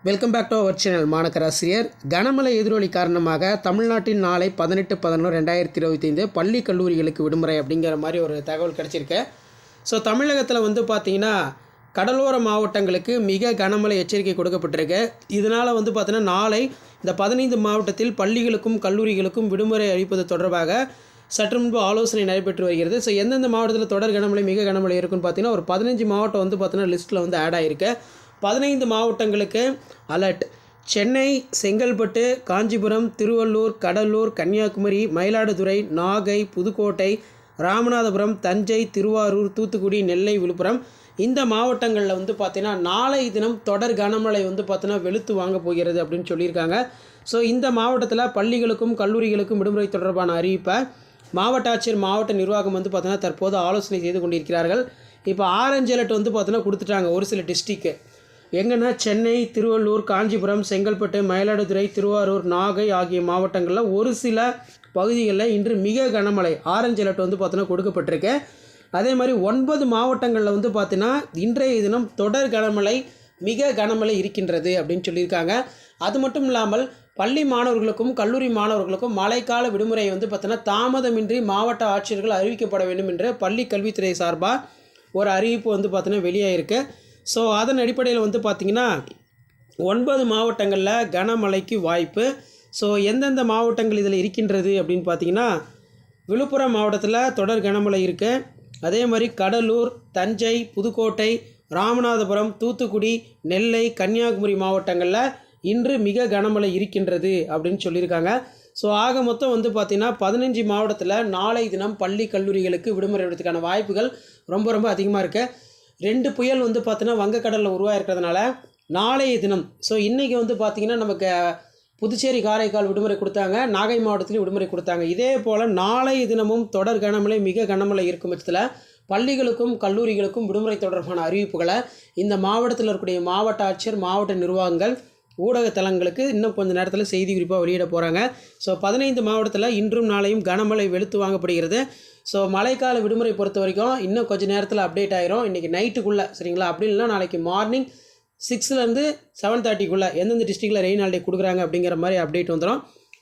Welcome back to our channel மாணக்கராசிரியர். கனமழை எதிரொலி காரணமாக தமிழ்நாட்டில் நாளை 18/11/2025 பள்ளி கல்லூரிகளுக்கு விடுமுறை அப்படிங்கிற மாதிரி ஒரு தகவல் கிடச்சிருக்கு. ஸோ தமிழகத்தில் பார்த்திங்கன்னா கடலோர மாவட்டங்களுக்கு மிக கனமழை எச்சரிக்கை கொடுக்கப்பட்டிருக்கு. இதனால் பார்த்திங்கன்னா நாளை இந்த 15 மாவட்டத்தில் பள்ளிகளுக்கும் கல்லூரிகளுக்கும் விடுமுறை அளிப்பது தொடர்பாக சற்று முன்பு ஆலோசனை நடைபெற்று வருகிறது. ஸோ எந்தெந்த மாவட்டத்தில் தொடர் கனமழை மிக கனமழை இருக்குன்னு பார்த்தீங்கன்னா ஒரு 15 மாவட்டம் பார்த்திங்கன்னா லிஸ்ட்டில் ஆட் ஆகிருக்கு. 15 மாவட்டங்களுக்கு அலர்ட். சென்னை, செங்கல்பட்டு, காஞ்சிபுரம், திருவள்ளூர், கடலூர், கன்னியாகுமரி, மயிலாடுதுறை, நாகை, புதுக்கோட்டை, ராமநாதபுரம், தஞ்சை, திருவாரூர், தூத்துக்குடி, நெல்லை, விழுப்புரம் இந்த மாவட்டங்களில் பார்த்திங்கன்னா நாளை தினம் தொடர் கனமழை பார்த்திங்கன்னா வெளுத்து வாங்க போகிறது அப்படின்னு சொல்லியிருக்காங்க. ஸோ இந்த மாவட்டத்தில் பள்ளிகளுக்கும் கல்லூரிகளுக்கும் விடுமுறை தொடர்பான அறிவிப்பை மாவட்ட ஆட்சியர் மாவட்ட நிர்வாகம் பார்த்திங்கன்னா தற்போது ஆலோசனை செய்து கொண்டிருக்கிறார்கள். இப்போ ஆரஞ்சு அலர்ட் பார்த்திங்கன்னா கொடுத்துட்டாங்க ஒரு சில டிஸ்ட்ரிக்கு. எங்கன்னா சென்னை, திருவள்ளூர், காஞ்சிபுரம், செங்கல்பட்டு, மயிலாடுதுறை, திருவாரூர், நாகை ஆகிய மாவட்டங்களில் ஒரு சில பகுதிகளில் இன்று மிக கனமழை ஆரஞ்சு அலர்ட் பார்த்தீங்கன்னா கொடுக்கப்பட்டிருக்கு. அதே மாதிரி 9 மாவட்டங்களில் பார்த்தீங்கன்னா இன்றைய தினம் தொடர் கனமழை மிக கனமழை இருக்கின்றது அப்படின்னு சொல்லியிருக்காங்க. அது மட்டும் இல்லாமல் பள்ளி மாணவர்களுக்கும் கல்லூரி மாணவர்களுக்கும் மழைக்கால விடுமுறை பார்த்தீங்கன்னா தாமதமின்றி மாவட்ட ஆட்சியர்கள் அறிவிக்கப்பட வேண்டும் என்று பள்ளி கல்வித்துறை சார்பாக ஒரு அறிவிப்பு பார்த்தீங்கன்னா வெளியாகிருக்கு. ஸோ அதன் அடிப்படையில் பார்த்திங்கன்னா 9 மாவட்டங்களில் கனமழைக்கு வாய்ப்பு. ஸோ எந்தெந்த மாவட்டங்கள் இதில் இருக்கின்றது அப்படின்னு பார்த்திங்கன்னா விழுப்புரம் மாவட்டத்தில் தொடர் கனமழை இருக்குது. அதே மாதிரி கடலூர், தஞ்சை, புதுக்கோட்டை, ராமநாதபுரம், தூத்துக்குடி, நெல்லை, கன்னியாகுமரி மாவட்டங்களில் இன்று மிக கனமழை இருக்கின்றது அப்படின்னு சொல்லியிருக்காங்க. ஸோ ஆக மொத்தம் பார்த்திங்கன்னா 15 மாவட்டத்தில் நாளை தினம் பள்ளி கல்லூரிகளுக்கு விடுமுறை விடுறதுக்கான வாய்ப்புகள் ரொம்ப அதிகமாக இருக்குது. 2 புயல் பார்த்தீங்கன்னா வங்கக்கடலில் உருவாயிருக்கிறதுனால நாளைய தினம் ஸோ இன்றைக்கி பார்த்திங்கன்னா நமக்கு புதுச்சேரி, காரைக்கால் விடுமுறை கொடுத்தாங்க, நாகை மாவட்டத்திலையும் விடுமுறை கொடுத்தாங்க. இதே போல் நாளைய தினமும் தொடர் கனமழை மிக கனமழை இருக்கும் பட்சத்தில் பள்ளிகளுக்கும் கல்லூரிகளுக்கும் விடுமுறை தொடர்பான அறிவிப்புகளை இந்த மாவட்டத்தில் இருக்கக்கூடிய மாவட்ட ஆட்சியர் மாவட்ட நிர்வாகங்கள் ஊடக தளங்களுக்கு இன்னும் கொஞ்சம் நேரத்தில் செய்தி குறிப்பாக வெளியிட போகிறாங்க. ஸோ 15 மாவட்டத்தில் இன்றும் நாளையும் கனமழை வெளுத்து வாங்கப்படுகிறது. ஸோ மழைக்கால விடுமுறை பொறுத்த வரைக்கும் இன்னும் கொஞ்சம் நேரத்தில் அப்டேட் ஆயிரும். இன்றைக்கி நைட்டுக்குள்ளே சரிங்களா, அப்படி இல்லைனா நாளைக்கு மார்னிங் 6லேருந்து 7:30க்குள்ளே எந்தெந்த டிஸ்ட்ரிக்டில் ரெயின் ஹாலிடே கொடுக்குறாங்க அப்படிங்கிற மாதிரி அப்டேட் வந்துடும்.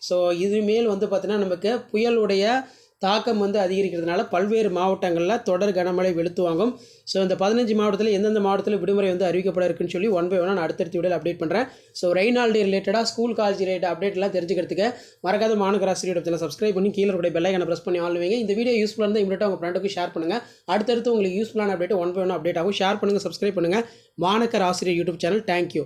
ஸோ இதுமேல் பார்த்திங்கன்னா நமக்கு புயலுடைய தாக்கம் அதிகரிக்கிறதுனால பல்வேறு மாவட்டங்களில் தொடர் கனமழை வெளுத்து வாங்கும். ஸோ இந்த 15 மாவட்டத்தில் எந்தெந்த மாவட்டத்தில் விடுமுறை அறிவிக்கப்பட இருக்குன்னு சொல்லி ஒன் பை ஒன்னாக நான் அடுத்தடுத்த வீடியோவில் அப்டேட் பண்ணுறேன். ஸோ ரெயின் ஹாலிடே ரிலேட்டடாக ஸ்கூல் காலேஜ் ரிலேட்டட் அப்டேட்லாம் தெரிஞ்சுக்கிறதுக்கு மறக்காத மாணக்கராசிரியர் சேனலை சப்ஸ்கிரைப் பண்ணி கீழே கூட பெல் ஐகானை ப்ரெஸ் பண்ணி ஆல் வைங்க. இந்த வீடியோ யூஸ்ஃபுல்லாக இருந்தால் இமீடியட்டாக உங்கள் ஃப்ரெண்டுக்கு ஷேர் பண்ணுங்கள். அடுத்தடுத்து உங்களுக்கு யூஸ்ஃபுல்லான update one by one update ஆகும். ஷேர் பண்ணுங்கள், சப்ஸ்கிரைப் பண்ணுங்கள். மாணக்கராசிரியர் யூடியூப் சேனல். தேங்க்யூ.